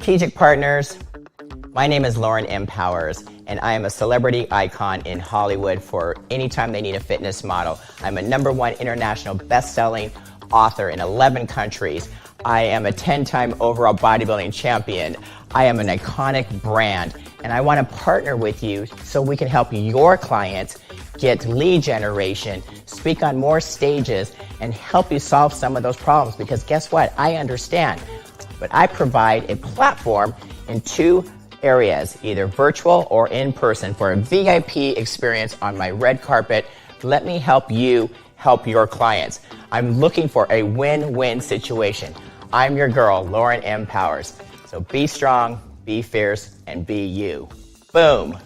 strategic partners, my name is Lauren M. Powers, and I am a celebrity icon in Hollywood for anytime they need a fitness model. I'm a #1 international best-selling author in 11 countries. I am a 10-time overall bodybuilding champion. I am an iconic brand, and I want to partner with you so we can help your clients get lead generation, speak on more stages, and help you solve some of those problems. Because guess what? I understand. But I provide a platform in 2 areas, either virtual or in person, for a VIP experience on my red carpet. Let me help you help your clients. I'm looking for a win-win situation. I'm your girl, Lauren M. Powers. So be strong, be fierce, and be you. Boom.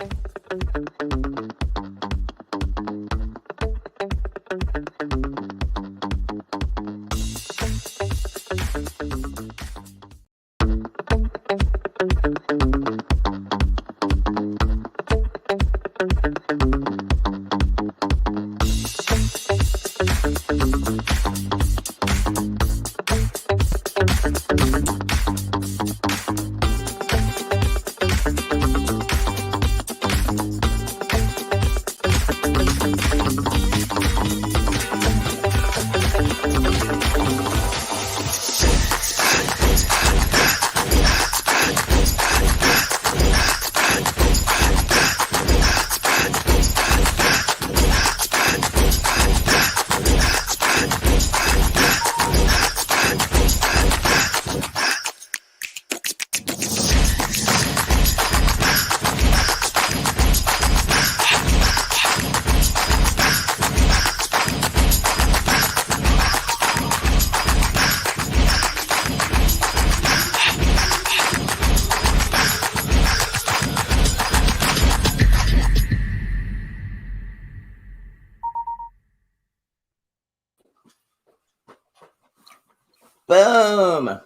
Boom!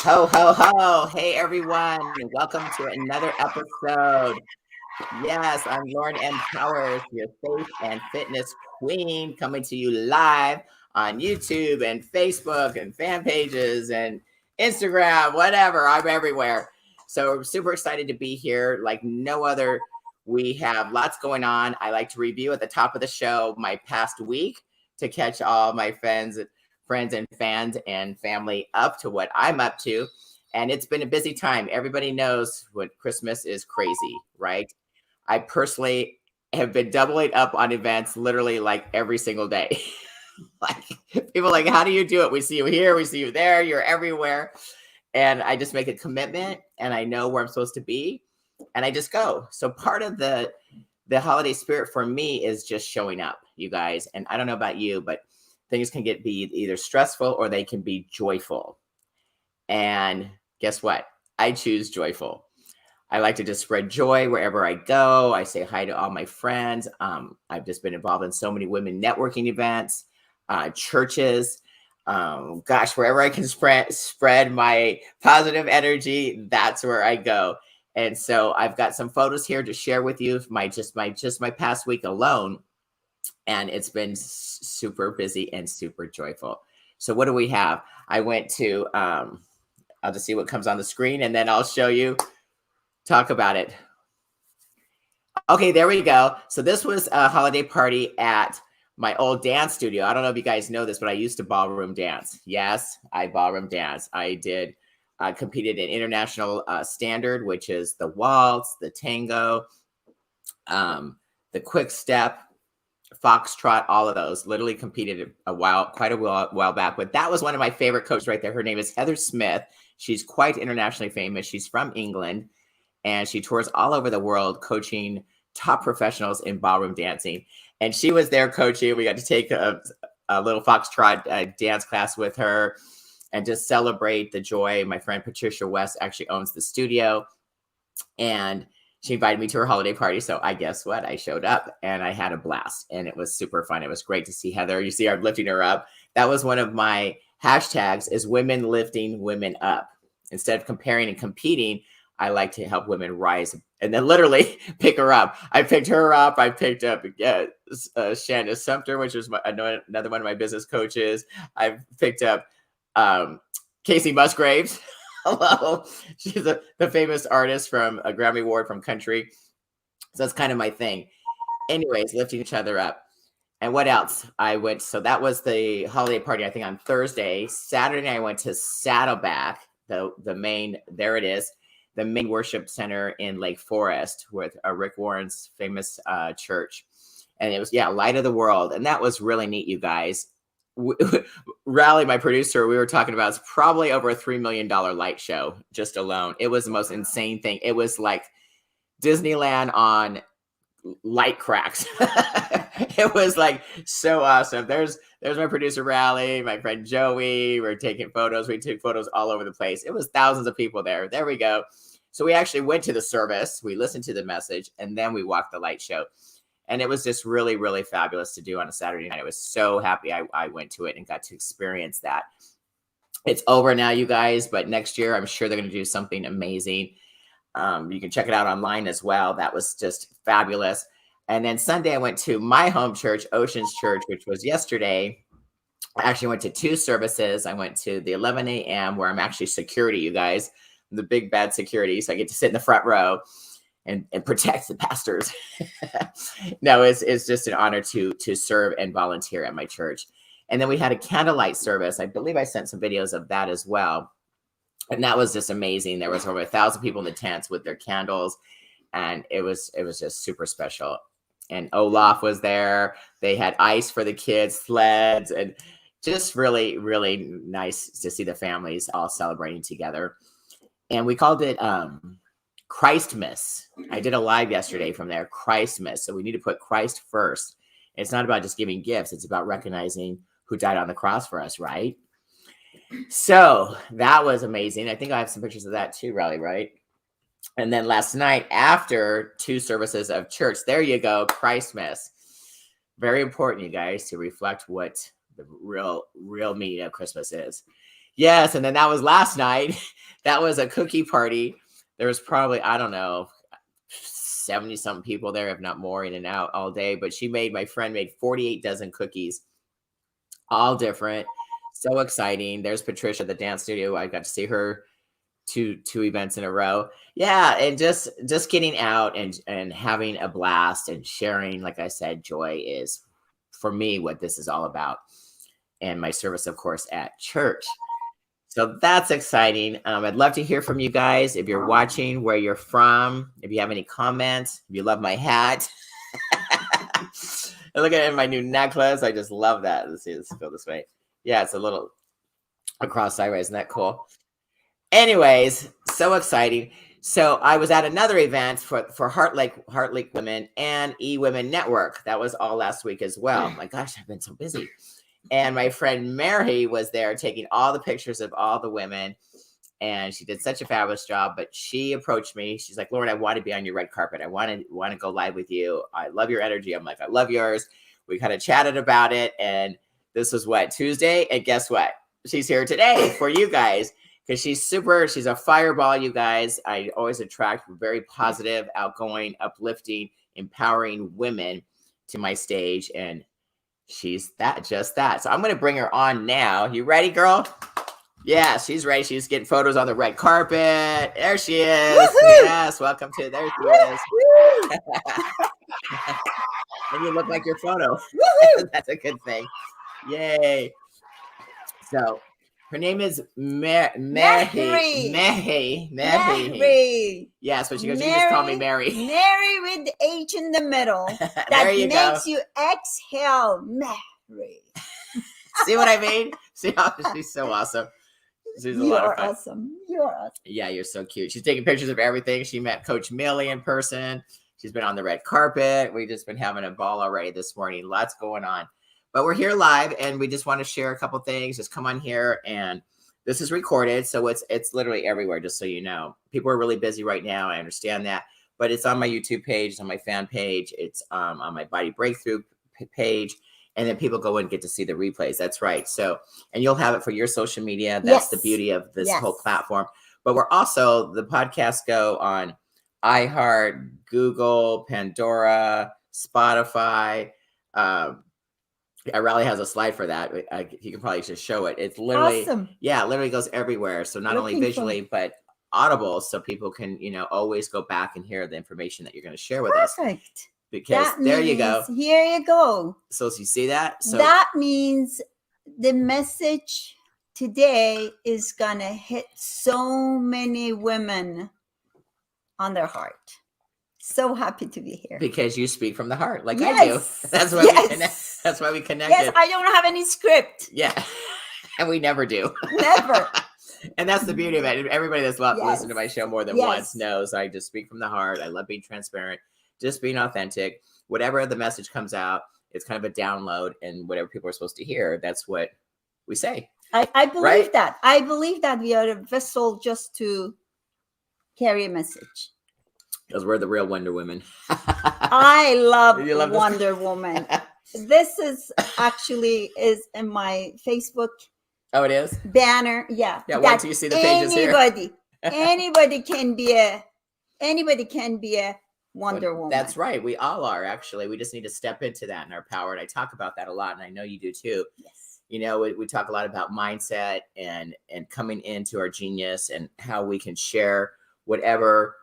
Ho, ho, ho! Hey, everyone. Welcome to another episode. Yes, I'm Lauren M. Powers, your faith and fitness queen, coming to you live on YouTube and Facebook and fan pages and Instagram, whatever. I'm everywhere. So we're super excited to be here like no other. We have lots going on. I like to review at the top of the show my past week to catch all my friends and fans and family up to what I'm up to. And it's been a busy time. Everybody knows what Christmas is crazy, right? I personally have been doubling up on events literally like every single day. Like people are like, how do you do it? We see you here, we see you there, you're everywhere. And I just make a commitment and I know where I'm supposed to be and I just go. So part of the holiday spirit for me is just showing up, you guys. And I don't know about you, but things can be either stressful or they can be joyful. And guess what? I choose joyful. I like to just spread joy wherever I go. I say hi to all my friends. I've just been involved in so many women networking events, churches. Wherever I can spread my positive energy, that's where I go. And so I've got some photos here to share with you. My past week alone. And it's been super busy and super joyful. So what do we have? I went to, I'll just see what comes on the screen and then I'll show you, talk about it. Okay, there we go. So this was a holiday party at my old dance studio. I don't know if you guys know this, but I used to ballroom dance. Yes, I ballroom dance. I competed in international standard, which is the waltz, the tango, the quick step, foxtrot, all of those. Literally competed quite a while back. But that was one of my favorite coaches right there. Her name is Heather Smith. She's quite internationally famous. She's from England, and she tours all over the world coaching top professionals in ballroom dancing. And she was there coaching. We got to take a little foxtrot dance class with her and just celebrate the joy. My friend Patricia West actually owns the studio, and she invited me to her holiday party. So I guess what? I showed up and I had a blast and it was super fun. It was great to see Heather. You see, I'm lifting her up. That was one of my hashtags, is women lifting women up. Instead of comparing and competing, I like to help women rise and then literally pick her up. I picked her up. I picked up Shanna Sumter, which was another one of my business coaches. I've picked up Casey Musgraves. Hello. She's the famous artist from a Grammy Award from country. So that's kind of my thing. Anyways, lifting each other up. And what else? So that was the holiday party, I think on Thursday. Saturday, I went to Saddleback, the main, there it is, the main worship center in Lake Forest with Rick Warren's famous church. And it was, Light of the World. And that was really neat, you guys. Raleigh, my producer, we were talking about, it's probably over a $3 million light show just alone. It was the most insane thing. It was like Disneyland on light cracks. It was like so awesome. There's my producer Raleigh, my friend Joey. We're taking photos. We took photos all over the place. It was thousands of people there. There we go. So we actually went to the service. We listened to the message, and then we walked the light show. And it was just really, really fabulous to do on a Saturday night. I was so happy I went to it and got to experience that. It's over now, you guys, but next year I'm sure they're going to do something amazing. You can check it out online as well. That was just fabulous. And then Sunday, I went to my home church, Oceans Church, which was yesterday. I actually went to 2 services. I went to the 11 a.m. where I'm actually security, you guys, the big bad security. So I get to sit in the front row and protect the pastors. No, it's just an honor to serve and volunteer at my church. And then we had a candlelight service. I believe I sent some videos of that as well. And that was just amazing. There was over 1,000 people in the tents with their candles. And it was just super special. And Olaf was there. They had ice for the kids, sleds, and just really, really nice to see the families all celebrating together. And we called it Christmas. I did a live yesterday from there, Christmas. So we need to put Christ first. It's not about just giving gifts. It's about recognizing who died on the cross for us, right? So that was amazing. I think I have some pictures of that too, Riley, right? And then last night, after 2 services of church, there you go, Christmas. Very important, you guys, to reflect what the real meaning of Christmas is. Yes, and then that was last night. That was a cookie party. There was probably, I don't know, 70-something people there, if not more, in and out all day. But my friend made 48 dozen cookies, all different. So exciting. There's Patricia, the dance studio. I got to see her two events in a row. Yeah, and just getting out and having a blast and sharing, like I said, joy is, for me, what this is all about. And my service, of course, at church. So that's exciting. I'd love to hear from you guys. If you're watching, where you're from, if you have any comments, if you love my hat. Look at it, my new necklace. I just love that. Let's see, let's go this way. Yeah, it's a little across sideways. Isn't that cool? Anyways, so exciting. So I was at another event for Heart Lake Women and E-Women Network. That was all last week as well. My gosh, I've been so busy. And my friend Mehri was there taking all the pictures of all the women. And she did such a fabulous job. But she approached me. She's like, Lauren, I want to be on your red carpet. I want to go live with you. I love your energy. I'm like, I love yours. We kind of chatted about it. And this was Tuesday. And guess what? She's here today for you guys. Because she's a fireball, you guys. I always attract very positive, outgoing, uplifting, empowering women to my stage. And she's just that. So I'm going to bring her on now. You ready, girl? Yeah, she's ready. She's getting photos on the red carpet. There she is. Woo-hoo! Yes, welcome to, there she is. And you look like your photo. That's a good thing. Yay. So her name is Mehri. Yes, but she goes, you just call me Mary. Mary with the H in the middle. That makes you exhale, Mary. See what I mean? See how she's so awesome. She's a lot of fun. Awesome. You're awesome. Yeah, you're so cute. She's taking pictures of everything. She met Coach Millie in person. She's been on the red carpet. We've just been having a ball already this morning. Lots going on. But we're here live, and we just want to share a couple things. Just come on here, and this is recorded, so it's literally everywhere, just so you know. People are really busy right now. I understand that. But it's on my YouTube page. It's on my fan page. It's on my Body Breakthrough page. And then people go and get to see the replays. That's right. So, and you'll have it for your social media. That's the beauty of this whole platform. But we're also, the podcasts go on iHeart, Google, Pandora, Spotify, Raleigh has a slide for that. He can probably just show it. It's literally, awesome. Yeah, it literally goes everywhere. So not only visually, but audible, so people can, always go back and hear the information that you're going to share with us. Perfect. Because there you go. Here you go. So you see that? So that means the message today is going to hit so many women on their heart. So happy to be here. Because you speak from the heart, like yes. I do. That's why we connect. That's why we connected. Yes, I don't have any script. Yeah, and we never do. Never. And that's the beauty of it. Everybody that's listened to my show more than once knows I just speak from the heart. I love being transparent, just being authentic. Whatever the message comes out, it's kind of a download, and whatever people are supposed to hear, that's what we say. I believe that. I believe that we are a vessel just to carry a message. Because we're the real Wonder Women. I love Wonder Woman. This is in my Facebook. Oh, it is? Banner. Yeah. Yeah, once you see the pages here. Anybody can be a Wonder Woman. That's right. We all are, actually. We just need to step into that in our power. And I talk about that a lot, and I know you do too. Yes. We talk a lot about mindset and coming into our genius and how we can share whatever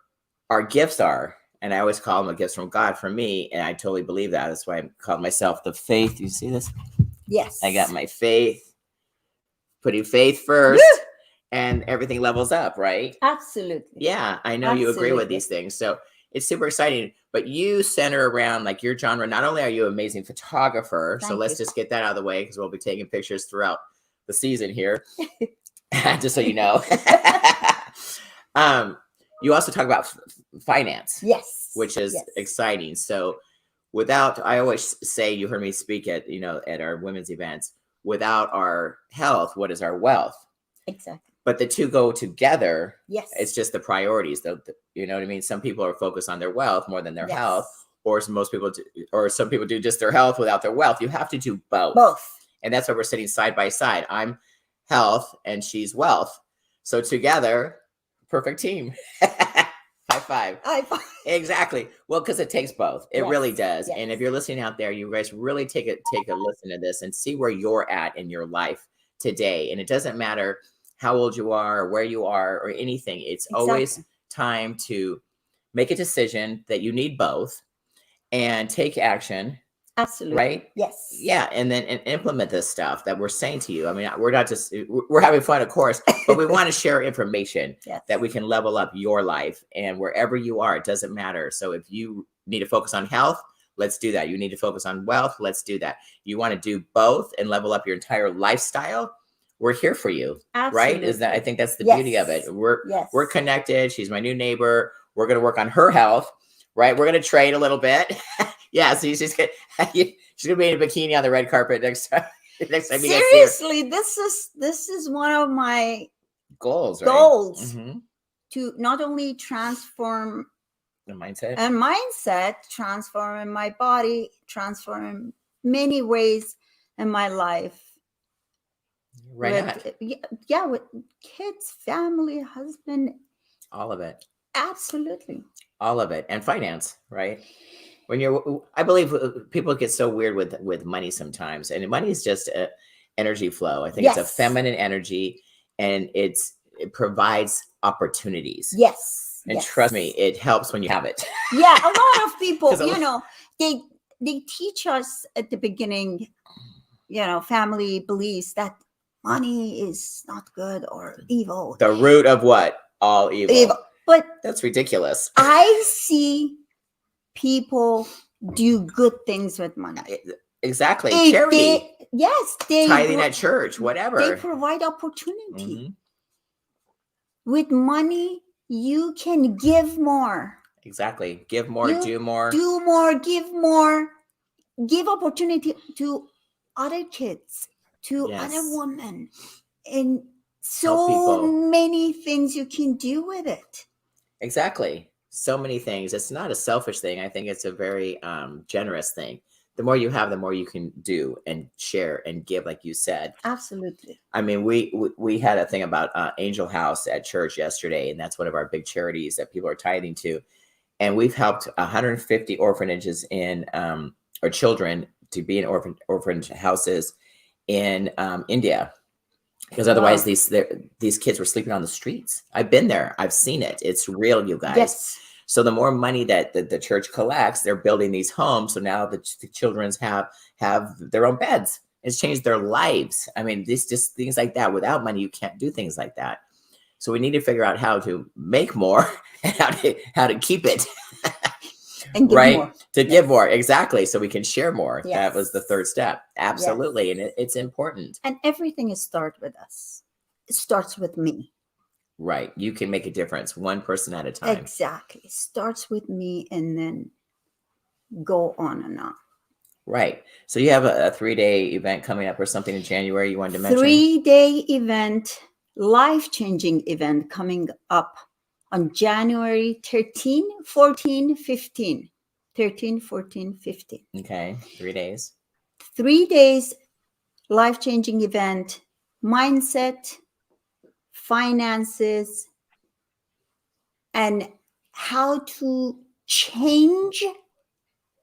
our gifts are. And I always call them gifts from God for me. And I totally believe that. That's why I call myself the faith. You see this? Yes. I got my faith, putting faith first. Woo! And everything levels up, right? Absolutely. Yeah, I know you agree with these things. So it's super exciting. But you center around like your genre. Not only are you an amazing photographer, so let's just get that out of the way because we'll be taking pictures throughout the season here, just so you know. You also talk about finance. Yes. Which is exciting. So I always say, you heard me speak at our women's events, without our health, what is our wealth? Exactly. But the two go together. Yes. It's just the priorities. You know what I mean? Some people are focused on their wealth more than their health, or some people do just their health without their wealth. You have to do both. And that's why we're sitting side by side. I'm health and she's wealth. So together, perfect team. High five. Exactly. Well, because it takes both. It really does. Yes. And if you're listening out there, you guys really take a listen to this and see where you're at in your life today. And it doesn't matter how old you are or where you are or anything. It's always time to make a decision that you need both and take action. Absolutely. Right? Yes. Yeah. And then implement this stuff that we're saying to you. I mean, we're having fun, of course, but we want to share information that we can level up your life, and wherever you are, it doesn't matter. So if you need to focus on health, let's do that. You need to focus on wealth. Let's do that. You want to do both and level up your entire lifestyle. We're here for you. Absolutely. Right? I think that's the beauty of it. We're connected. She's my new neighbor. We're going to work on her health, right? We're going to trade a little bit. Yeah, so she's gonna be in a bikini on the red carpet next time. Seriously, this is one of my goals. To not only transform the mindset, transform in my body, transform in many ways in my life. With kids, family, husband, all of it. Absolutely, all of it, and finance, right? I believe people get so weird with money sometimes, and money is just an energy flow. I think it's a feminine energy, and it provides opportunities. Yes. And trust me, it helps when you have it. Yeah, a lot of people, they teach us at the beginning, family beliefs that money is not good or evil. The root of what? All evil. But that's ridiculous. I see people do good things with money. Exactly. Charity. Tithing at church, whatever. They provide opportunity. With money, you can give more. Exactly. Give more, do more. Do more, give more. Give opportunity to other kids, to other women. And so many things you can do with it. Exactly. So many things. It's not a selfish thing. I think it's a very generous thing. The more you have, the more you can do and share and give, like you said. Absolutely. I mean, we had a thing about Angel House at church yesterday, and that's one of our big charities that people are tithing to. And we've helped 150 orphanages or children to be in orphanage houses in India, because otherwise these kids were sleeping on the streets. I've been there. I've seen it. It's real, you guys. Yes. So the more money that the church collects, they're building these homes. So now the children have their own beds. It's changed their lives. I mean, this just things like that. Without money, you can't do things like that. So we need to figure out how to make more and how to keep it. And give right? More. To give more. Exactly. So we can share more. Yes. That was the third step. Absolutely. Yes. And it's important. And everything starts with us. It starts with me. Right. You can make a difference one person at a time. Exactly. It starts with me and then go on and on. Right. So you have a 3-day event coming up or something in January you wanted to mention? 3-day event, life-changing event coming up on January 13, 14, 15. 13, 14, 15. Okay. 3 days. 3 days, life-changing event, mindset, finances, and how to change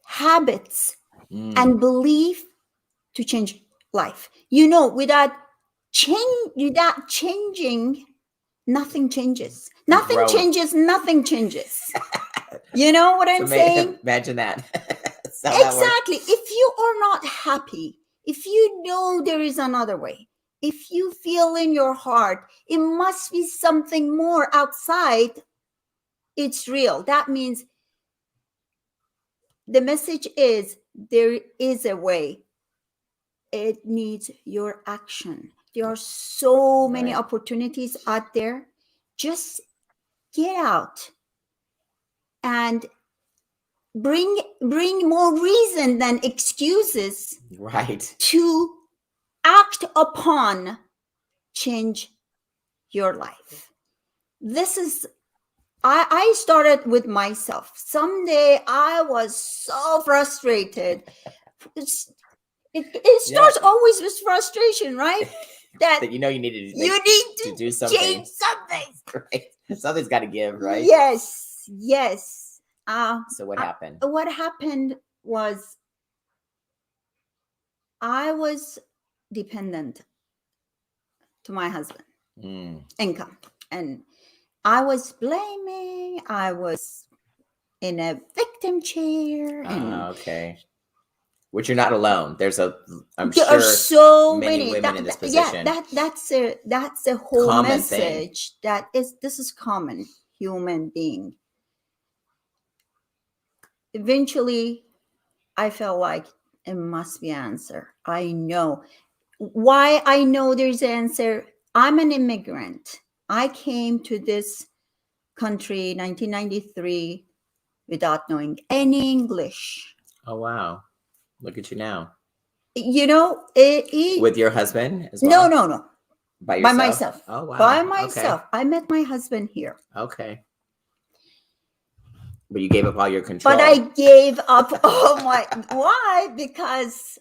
habits and belief to change life. You know, without changing, nothing changes. Nothing changes. Nothing changes. You know what I'm saying? Imagine that. Exactly. If you are not happy, if you know there is another way, if you feel in your heart, it must be something more outside. It's real. That means the message is there is a way. It needs your action. There are so many opportunities out there. Just get out and bring more reason than excuses. Right. To act upon change your life. This is I started with myself. Someday I was so frustrated. It starts always with frustration, right? That you know you need to do something. Change something. Right. Something's got to give, right? Yes. So what happened? What happened was I was dependent to my husband income, and I was blaming. I was in a victim chair. Okay. Which you're not alone. I'm there sure are so many women in this position. That's a whole common message. Thing. This is common human being. Eventually, I felt like it must be an answer. I know why. I know there's an answer. I'm an immigrant. I came to this country 1993 without knowing any English. Oh, wow. Look at you now. You know, with your husband as well? No. By yourself? By myself. Oh, wow. By myself. Okay. I met my husband here. Okay. But you gave up all your control. But I gave up why? Because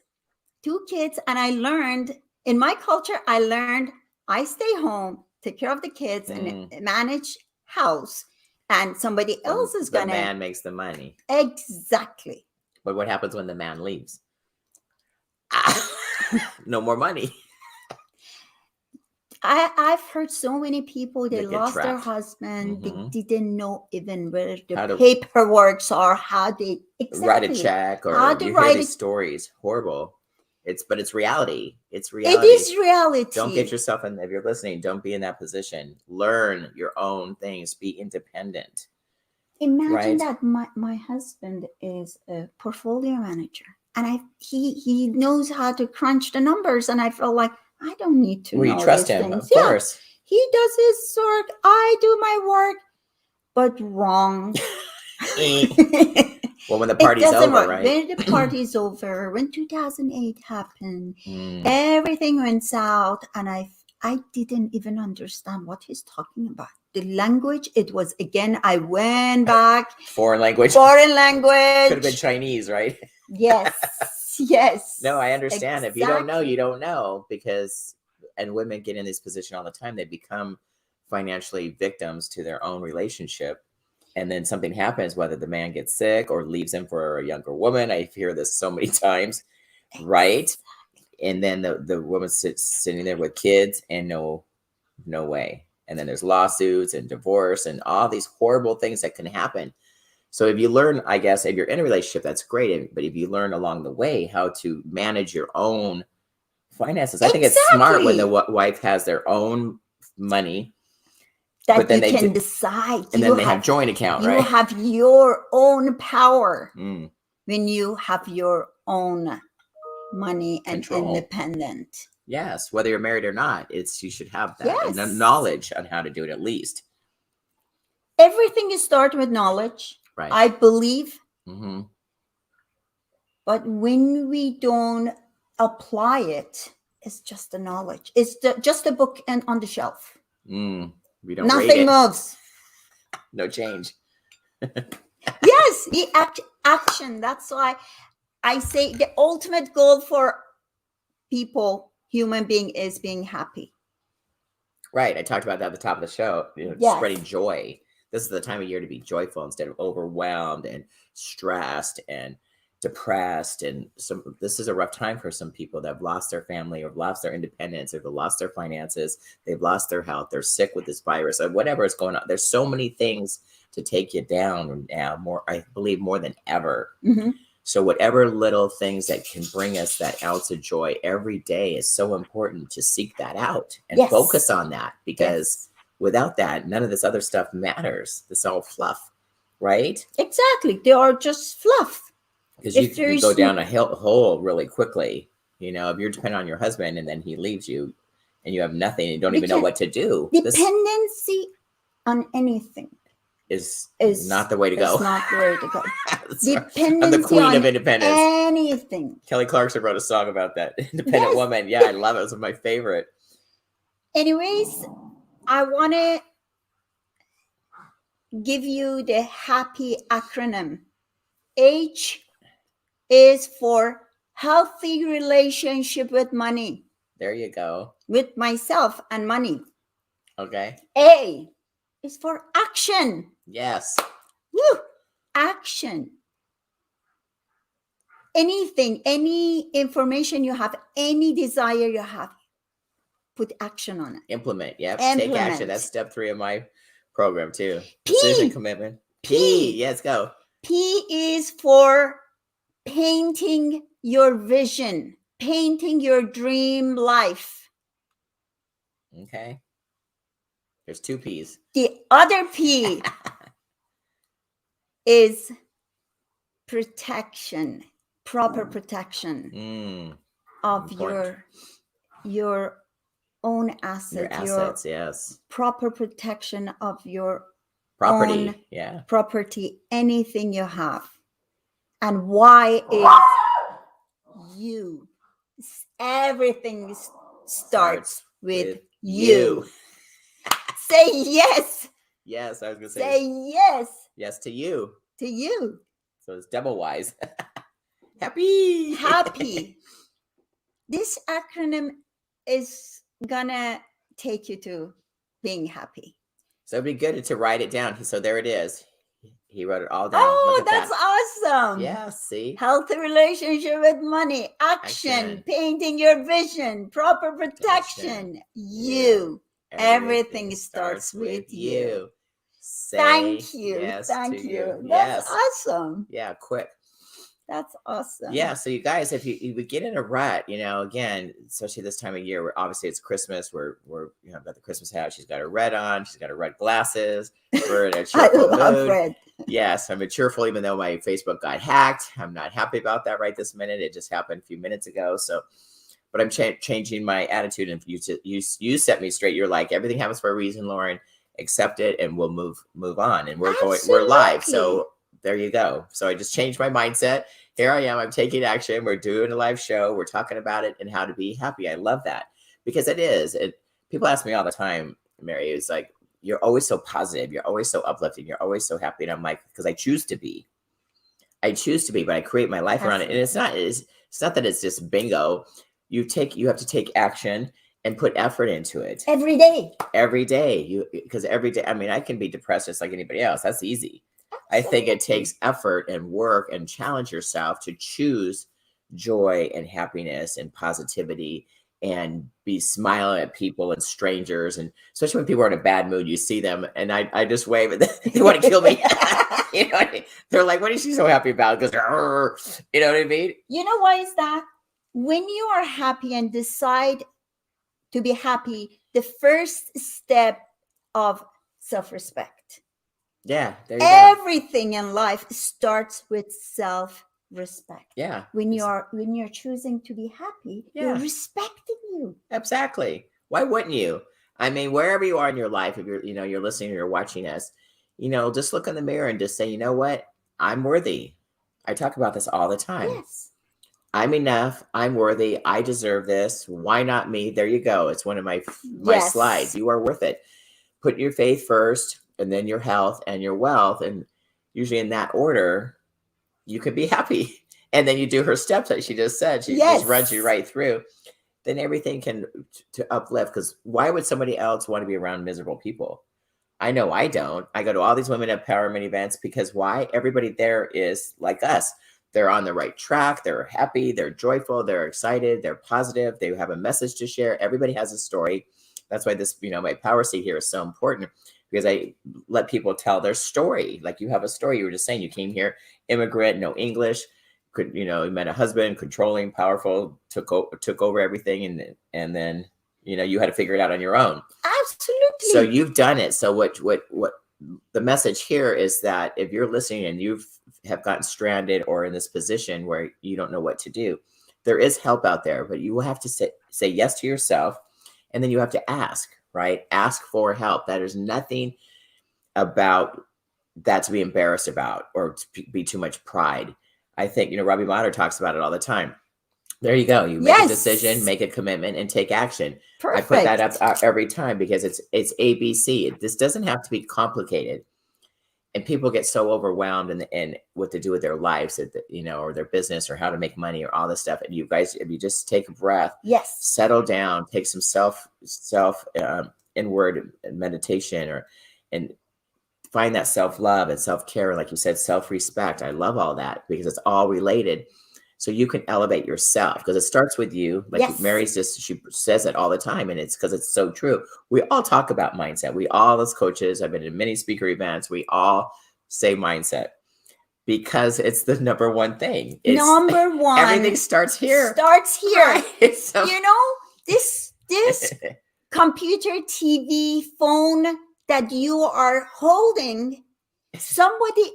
2 kids, and I learned, in my culture, I stay home, take care of the kids, and manage house, and somebody else is going to... The man makes the money. Exactly. But what happens when the man leaves? No more money. I've heard so many people, they lost their husband. They didn't know even where the paperwork are, how they write a check, or how you hear these stories. Horrible. But it's reality. It's reality. It is reality. Don't get yourself in. If you're listening, don't be in that position. Learn your own things. Be independent. Imagine that my husband is a portfolio manager, and he knows how to crunch the numbers, and I felt like I don't need to know you trust him, things. Of course. He does his work. I do my work, but wrong. Well, when the party's over, work. Right? When the party's over, when 2008 happened, everything went south, and I didn't even understand what he's talking about. The language, it was, again, I went back. Foreign language. Could have been Chinese, right? Yes. No, I understand. Exactly. If you don't know, you don't know. And women get in this position all the time. They become financially victims to their own relationship. And then something happens, whether the man gets sick or leaves him for a younger woman. I hear this so many times. right? And then the woman sitting there with kids and no way. And then there's lawsuits and divorce and all these horrible things that can happen. So if you learn, I guess, if you're in a relationship, that's great. But if you learn along the way how to manage your own finances, I think it's smart when the wife has their own money. That but then you can decide. And then they have joint account, right? You have your own power when you have your own money and independent. Yes, whether you're married or not, you should have that knowledge on how to do it at least. Everything is started with knowledge. Right. I believe. Mm-hmm. But when we don't apply it, it's just the knowledge. It's just a book and on the shelf. We don't. Nothing moves. No change. Yes, the action. That's why I say the ultimate goal for people, human being, is being happy. Right. I talked about that at the top of the show. Spreading joy. This is the time of year to be joyful instead of overwhelmed and stressed and depressed. And this is a rough time for some people that have lost their family or lost their independence or they've lost their finances. They've lost their health. They're sick with this virus or whatever is going on. There's so many things to take you down now, I believe more than ever. Mm-hmm. So whatever little things that can bring us that ounce of joy every day is so important to seek that out and focus on that, because without that, none of this other stuff matters. It's all fluff, right? Exactly. They are just fluff. Because you go down a hole really quickly. If you're dependent on your husband and then he leaves you and you have nothing and you don't even know what to do. Dependency on anything is not the way to go. It's not the way to go. Dependency I'm the queen of independence. Anything. Kelly Clarkson wrote a song about that. Independent woman. Yeah, I love it. It was my favorite. Anyways, I want to give you the happy acronym. H is for healthy relationship with money. There you go. With myself and money. Okay. A is for action. Yes. Woo! Action. Anything, any information you have, any desire you have, put action on it. Implement. Yep. Take action. That's step 3 of my program too. Decision, commitment. P. Yes, go. P is for painting your vision, painting your dream life. Okay. There's 2 P's. The other P is protection, proper protection of your own asset. Your assets, yes. Proper protection of your property, own property, anything you have. And why is you. Everything starts with you. Say yes. Yes, I was going to say yes. Yes to you. To you. So it's double wise. Happy. Happy. This acronym is going to take you to being happy. So it'd be good to write it down. So there it is. He wrote it all down. Oh, that's awesome. Yeah, see? Healthy relationship with money. Action. Painting your vision. Proper protection. You. Everything starts with you. Thank you. Yes, thank you. That's awesome. Yeah, quick. That's awesome. Yeah. So you guys, if you get in a rut, again, especially this time of year, where obviously it's Christmas, we're got the Christmas hat. She's got her red on. She's got her red glasses. We're in a cheerful I love mood. red. Yes, I'm cheerful, even though my Facebook got hacked. I'm not happy about that right this minute. It just happened a few minutes ago. So, but I'm changing my attitude. And you set me straight. You're like, everything happens for a reason, Lauren. Accept it, and we'll move on. And we're live. So there you go. So I just changed my mindset. Here I am. I'm taking action. We're doing a live show. We're talking about it and how to be happy. I love that, because it is. People ask me all the time, Mary, it's like, you're always so positive. You're always so uplifting. You're always so happy. And I'm like, because I choose to be, but I create my life around it. And it's not that it's just bingo. You have to take action and put effort into it. Every day. Because every day, I can be depressed just like anybody else. That's easy. I think it takes effort and work and challenge yourself to choose joy and happiness and positivity and be smiling at people and strangers, and especially when people are in a bad mood, you see them and I just wave and they want to kill me. You know what I mean? They're like, what is she so happy about? Because you know what I mean? You know why is that? When you are happy and decide to be happy, the first step of self-respect. Yeah, there you Everything in life starts with self-respect. Yeah. When you're choosing to be happy, you're respecting you. Exactly. Why wouldn't you? I mean, wherever you are in your life, if you're listening or you're watching us, just look in the mirror and just say, you know what? I'm worthy. I talk about this all the time. Yes. I'm enough. I'm worthy. I deserve this. Why not me? There you go. It's one of my slides. You are worth it. Put your faith first, and then your health and your wealth, and usually in that order, you could be happy. And then you do her steps that she just said. She just runs you right through. Then everything can to uplift. Because why would somebody else want to be around miserable people? I know I don't. I go to all these women empowerment events because why? Everybody there is like us. They're on the right track. They're happy. They're joyful. They're excited. They're positive. They have a message to share. Everybody has a story. That's why this, my power seat here is so important, because I let people tell their story. Like, you have a story. You were just saying you came here, immigrant, no English, you met a husband, controlling, powerful, took over everything, and then you had to figure it out on your own. Absolutely. So you've done it. So what the message here is that if you're listening and you have gotten stranded or in this position where you don't know what to do, there is help out there, but you will have to say yes to yourself, and then you have to ask, right? Ask for help. That is nothing about that to be embarrassed about or to be too much pride. I think, Robbie Motter talks about it all the time. There you go. You make a decision, make a commitment, and take action. Perfect. I put that up every time because it's ABC. This doesn't have to be complicated. And people get so overwhelmed in what to do with their lives, or their business, or how to make money, or all this stuff. And you guys, if you just take a breath, settle down, take some self inward meditation, and find that self-love and self-care, like you said, self-respect. I love all that because it's all related. So you can elevate yourself, because it starts with you. Like Mehri she says it all the time, and it's because it's so true. We all talk about mindset. We all, as coaches, I've been in many speaker events, we all say mindset because it's the number one thing. It's number one. Everything starts here. Right. So, this computer, TV, phone that you are holding, somebody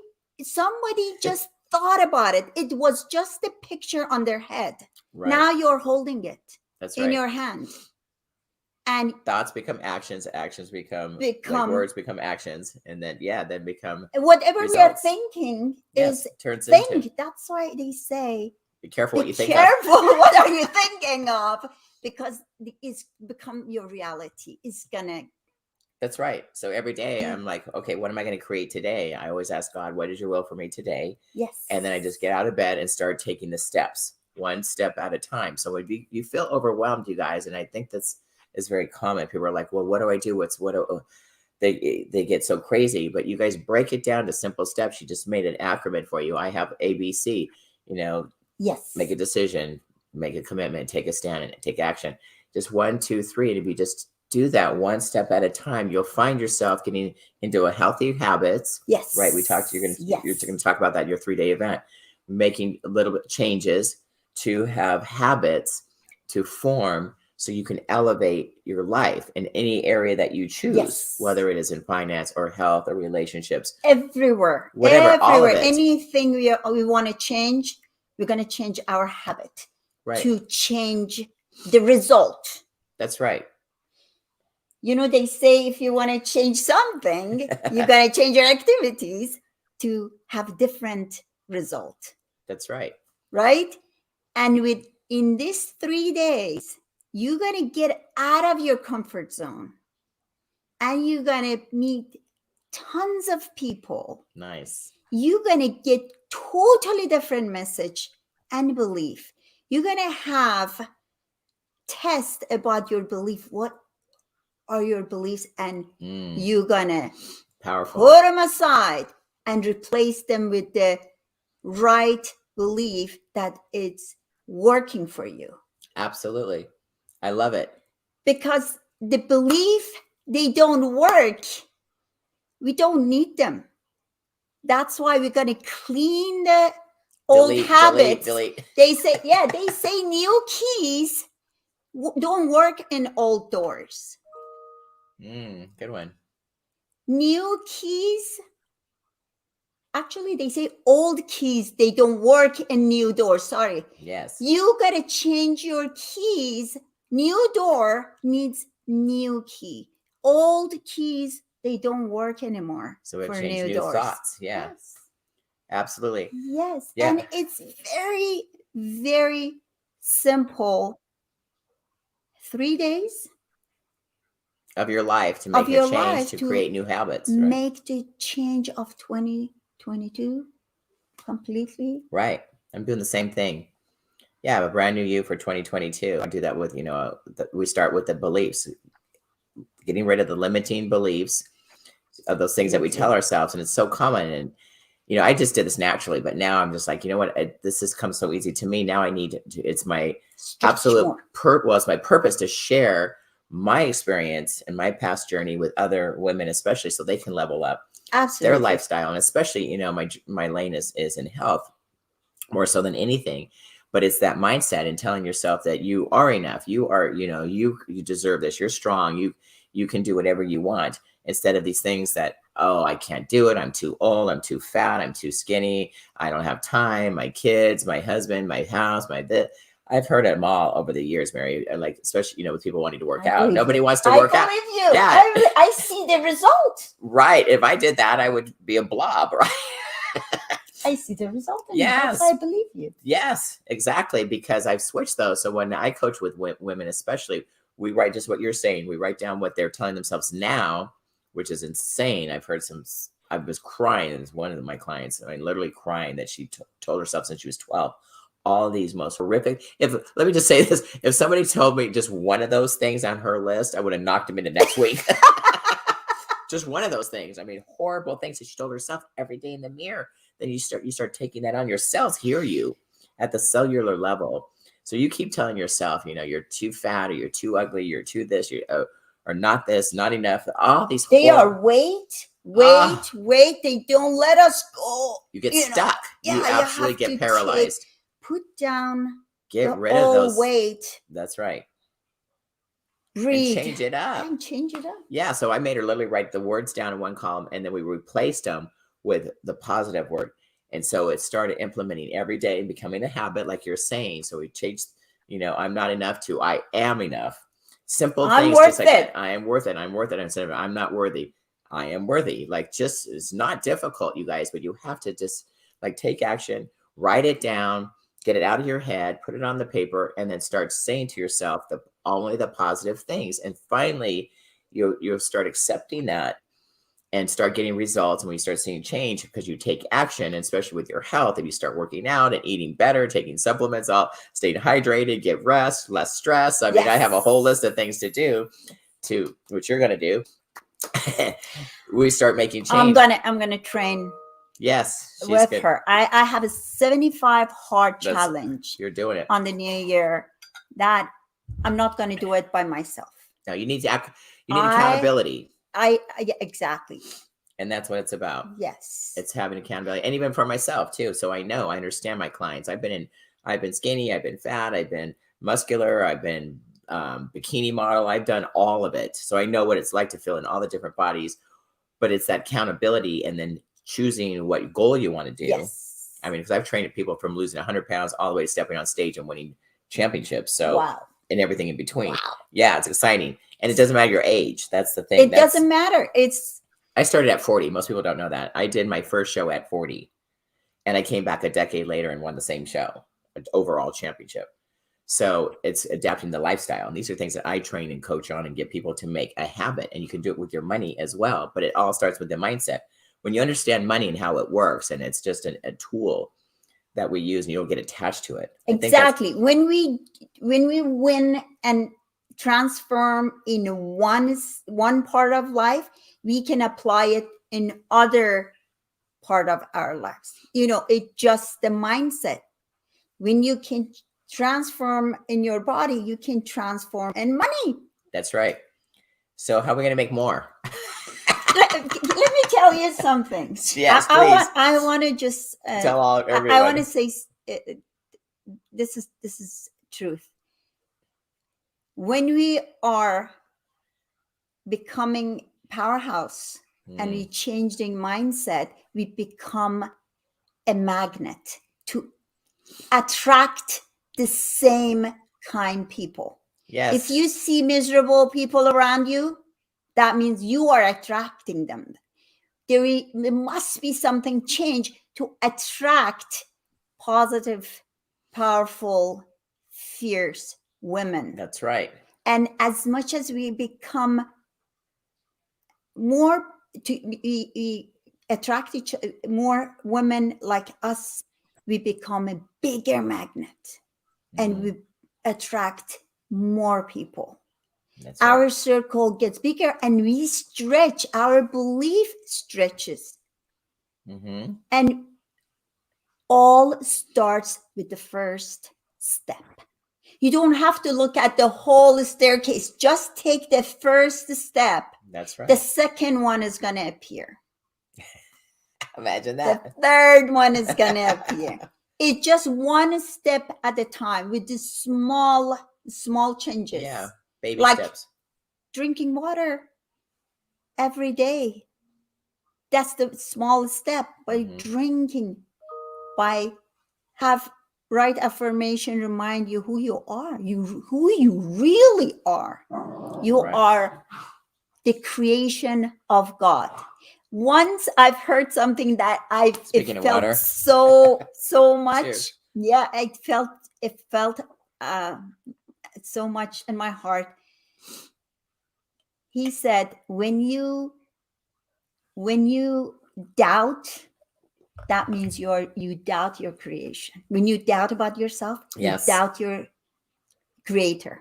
just thought about it. It was just a picture on their head. Right. Now you're holding it in your hand. And thoughts become actions. Actions become like words become actions. And then, then become whatever results. We are thinking turns into. That's why they say, be careful what you think of. Careful what are you thinking of? Because it's become your reality. It's gonna. That's right. So every day I'm like, okay, what am I going to create today? I always ask God, what is your will for me today? Yes. And then I just get out of bed and start taking the steps, one step at a time. So if you feel overwhelmed, you guys, and I think that's is very common. People are like, well, what do I do? They get so crazy, but you guys break it down to simple steps. You just made an acronym for you. I have ABC, yes. Make a decision, make a commitment, take a stand, and take action. Just 1, 2, 3. And if you just do that one step at a time, you'll find yourself getting into a healthy habits. Yes. Right. You're going to talk about that in your 3-day event, making a little bit changes to have habits to form so you can elevate your life in any area that you choose, whether it is in finance or health or relationships. Everywhere. Whatever. All of it. Anything we want to change, we're going to change our habit to change the result. That's right. They say if you want to change something, you're going to change your activities to have different result. That's right. Right? And in these 3 days, you're going to get out of your comfort zone, and you're going to meet tons of people. Nice. You're going to get totally different message and belief. You're going to have test about your belief. What are your beliefs? And you're going to put them aside and replace them with the right belief that it's working for you. Absolutely. I love it. Because the belief they don't work, we don't need them. That's why we're going to clean the old habits. Delete. They say new keys don't work in old doors. Good one. New keys, actually, they say old keys, they don't work in new doors. Sorry. Yes. You got to change your keys. New door needs new key. Old keys, they don't work anymore. So we for change new doors. thoughts. Yeah. Yes. Absolutely. Yes. Yeah. And it's very, very simple. 3 days of your life to make a change, to create new habits. Make the change of 2022 completely. Right. I'm doing the same thing. Yeah, I have a brand new you for 2022. I do that with, we start with the beliefs, getting rid of the limiting beliefs of those things that we tell ourselves. And it's so common. And, I just did this naturally, but now I'm just like, you know what? This has come so easy to me. Now I need to, it's my absolute it's my purpose to share my experience and my past journey with other women, especially so they can level up their lifestyle. And especially, my lane is in health more so than anything. But it's that mindset and telling yourself that you are enough. You are, you deserve this. You're strong. You can do whatever you want, instead of these things that, oh, I can't do it. I'm too old. I'm too fat. I'm too skinny. I don't have time. My kids, my husband, my house, I've heard them all over the years, Mary. Like, especially, with people wanting to work out. Nobody wants to work out. I believe you. Yeah. I see the result. Right. If I did that, I would be a blob, right? I see the result. Yes. I believe you. Yes, exactly. Because I've switched those. So when I coach with women, especially, we write just what you're saying. We write down what they're telling themselves now, which is insane. I've heard I was crying. It was one of my clients. Literally crying that she told herself since she was 12, all these most horrific. Let me just say this. If somebody told me just one of those things on her list, I would have knocked them into next week. Just one of those things. Horrible things that she told herself every day in the mirror. Then you start taking that on. Your cells hear you at the cellular level. So you keep telling yourself, you're too fat, or you're too ugly, you're too this, or not this, not enough. All these they are wait. They don't let us go. You get stuck. You actually get paralyzed. Put down. Get rid of those weight. That's right. Breathe. And change it up. Yeah. So I made her literally write the words down in one column, and then we replaced them with the positive word. And so it started implementing every day and becoming a habit, like you're saying. So we changed, I'm not enough to I am enough. Simple things. Just like that. I am worth it. I'm worth it. Instead of I'm not worthy, I am worthy. It's not difficult, you guys, but you have to just take action, write it down, get it out of your head, put it on the paper, and then start saying to yourself only the positive things. And finally, you'll start accepting that and start getting results. And when you start seeing change, because you take action, and especially with your health, if you start working out and eating better, taking supplements, staying hydrated, get rest, less stress. I have a whole list of things to do, which you're going to do. We start making change. I'm gonna train. Yes, with good. Her. I have a 75 hard challenge. You're doing it on the new year. That I'm not going to do it by myself. No, you need accountability. Exactly. And that's what it's about. Yes. It's having accountability. And even for myself too. So I understand my clients. I've been skinny, I've been fat, I've been muscular, I've been bikini model. I've done all of it. So I know what it's like to feel in all the different bodies, but it's that accountability and then choosing what goal you want to do. Yes. Because I've trained people from losing 100 pounds all the way to stepping on stage and winning championships. So wow. And everything in between. Wow. Yeah, it's exciting. And it doesn't matter your age. That's the thing. Doesn't matter. I started at 40. Most people don't know that. I did my first show at 40. And I came back a decade later and won the same show, an overall championship. So it's adapting the lifestyle. And these are things that I train and coach on and get people to make a habit. And you can do it with your money as well. But it all starts with the mindset. When you understand money and how it works, and it's just a tool that we use, and you don't get attached to it. Exactly. When we win and transform in one part of life, we can apply it in other part of our lives. It's just the mindset. When you can transform in your body, you can transform in money. That's right. So how are we going to make more? Let me tell you something. Yes, please. I want to just tell everyone. I want to say this is truth. When we are becoming powerhouse and we changing mindset, we become a magnet to attract the same kind people. Yes. If you see miserable people around you, that means you are attracting them. There must be something change to attract positive, powerful, fierce women. That's right. And as much as we become more we attract more women like us, we become a bigger magnet and we attract more people. That's our right. Circle gets bigger and we stretch, our belief stretches. And all starts with the first step. You don't have to look at the whole staircase. Just take the first step. That's right. The second one is going to appear. Imagine that. The third one is going to appear. It's just one step at a time with the small changes. Yeah, baby like steps. Drinking water every day. That's the small step. By drinking, by have right affirmation, remind you who you are, who you really are. You are the creation of God. Once I've heard something that it felt so much. Cheers. Yeah, it felt so much in my heart. He said, when you doubt, that means you doubt your creation. When you doubt about yourself, yes. You doubt your creator.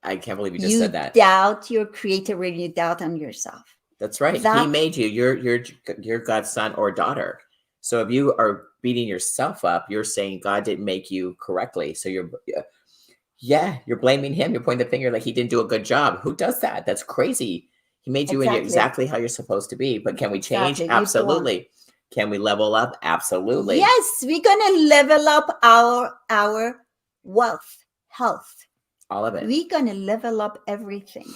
I can't believe you just said that. You doubt your creator when you doubt on yourself. That's right. He made you. You're God's son or daughter. So if you are beating yourself up, you're saying God didn't make you correctly. So you're blaming him. You're pointing the finger like he didn't do a good job. Who does that? That's crazy. He made you exactly how you're supposed to be. But can we change? Exactly. Absolutely. Can we level up? Absolutely. Yes, we're gonna level up our wealth, health. All of it. We're gonna level up everything.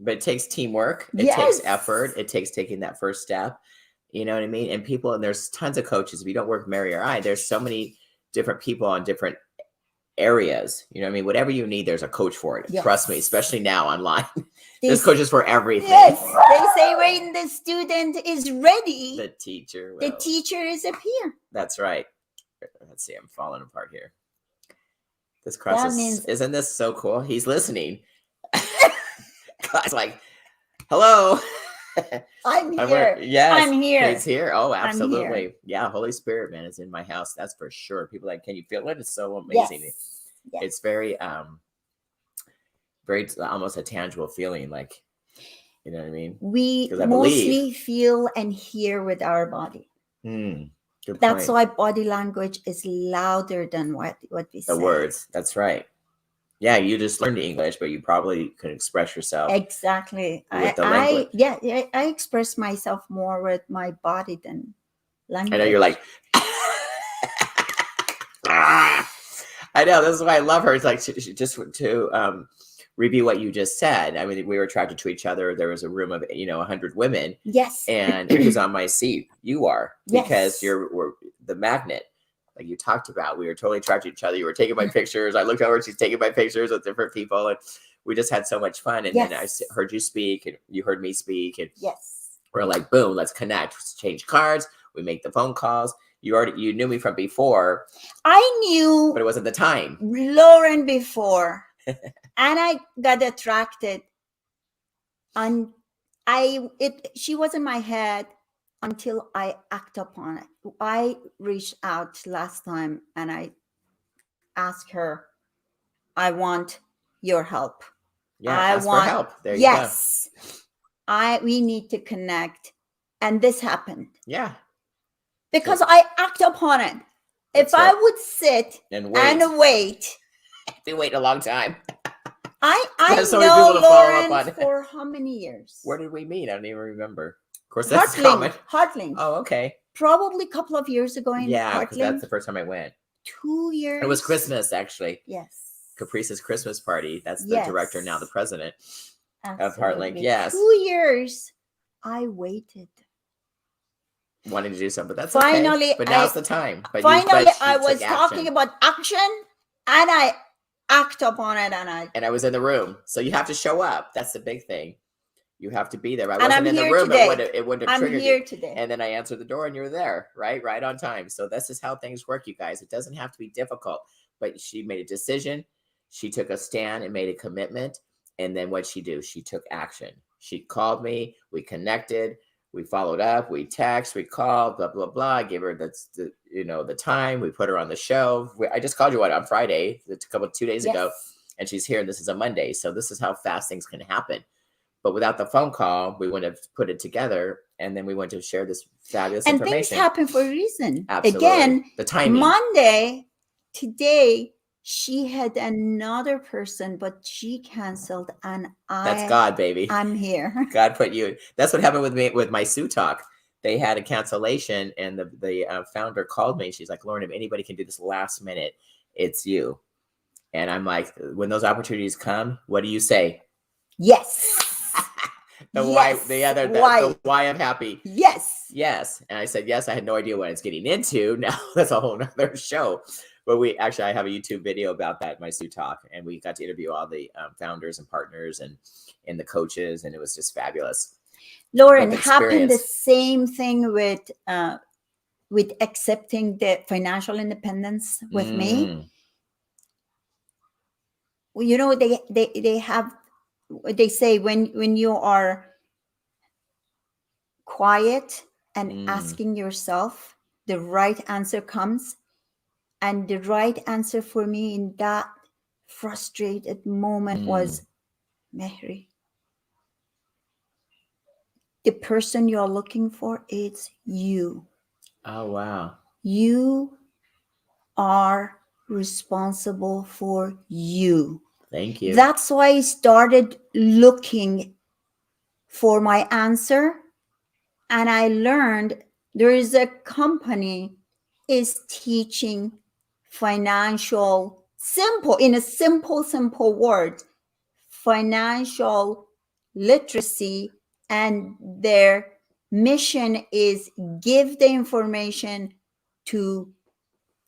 But it takes teamwork. It takes effort. It takes taking that first step. You know what I mean? And there's tons of coaches. If you don't work Mehri or I, there's so many different people on different areas. You know what I mean? Whatever you need, there's a coach for it. Yes. Trust me, especially now online. There's coaches for everything. Yes. They say when the student is ready, the teacher is up here. That's right. Let's see, I'm falling apart here. This cross isn't this so cool? He's listening. God's like, hello. I'm here. Yes, I'm here. He's here. Oh, absolutely. Here. Yeah, Holy Spirit, man, is in my house. That's for sure. People are like, can you feel it? It's so amazing. Yes. It's very, very almost a tangible feeling. Like, you know what I mean? We mostly feel and hear with our body. That's why body language is louder than what we say. The words. That's right. Yeah, you just learned English, but you probably could express yourself. Exactly. With the language. I express myself more with my body than language. I know you're like, I know. This is why I love her. It's like just to review what you just said. I mean, we were attracted to each other. There was a room of 100 women. Yes. And who's on my seat? You are, because we're the magnet. Like you talked about, we were totally attracted to each other. You were taking my pictures. I looked over, she's taking my pictures with different people. And we just had so much fun. And then I heard you speak and you heard me speak. And we're like, boom, let's connect. Let's change cards. We make the phone calls. You knew me from before. I knew. But it wasn't the time. Lauren before. And I got attracted. And she was in my head until I act upon it. I reached out last time and I asked her, I want your help. Yeah, for help. There you go. We need to connect. And this happened. Yeah. Because I act upon it. If I would sit and wait, Been waiting a long time. I so know people to follow up Lauren on. for how many years? Where did we meet? I don't even remember. Of course, that's common. Hartling. Oh, okay. Probably a couple of years ago in Yeah, Hartling. because that's the first time I went. 2 years. It was Christmas, actually. Yes. Caprice's Christmas party. That's the director, now the president of Heartlink. Yes. 2 years I waited. Wanting to do something, but that's finally, okay. But now's the time. But finally, I was talking about action, and I act upon it, and I was in the room. So you have to show up. That's the big thing. You have to be there. I and wasn't I'm in the here room. today. It wouldn't have triggered I'm here you. today. And then I answered the door, and you were there, right on time. So this is how things work, you guys. It doesn't have to be difficult. But she made a decision. She took a stand and made a commitment. And then what'd she do? She took action. She called me. We connected. We followed up. We text. We called. Blah blah blah. I gave her the time. We put her on the show. I just called you on Friday, 2 days ago, and she's here. And this is a Monday. So this is how fast things can happen. But without the phone call, we wouldn't have put it together, and then we went to share this fabulous information. And things happen for a reason. Absolutely. Again, the timing. Monday, today, she had another person, but she canceled, and that's God, baby. I'm here. God put you. That's what happened with me with my Sioux Talk. They had a cancellation, and the founder called me. She's like, Lauren, if anybody can do this last minute, it's you. And I'm like, when those opportunities come, what do you say? Yes. The why I'm happy. Yes. And I said, yes, I had no idea what I was getting into. Now that's a whole nother show. But I have a YouTube video about that, my Sioux Talk. And we got to interview all the founders and partners and the coaches. And it was just fabulous. Lauren, happened the same thing with accepting the financial independence with me. Well, you know, they say when you are quiet and asking yourself, the right answer comes. And the right answer for me in that frustrated moment was, Mehri, the person you're looking for is you. Oh, wow. You are responsible for you. Thank you. That's why I started looking for my answer. And I learned there is a company is teaching in a simple word, financial literacy, and their mission is give the information to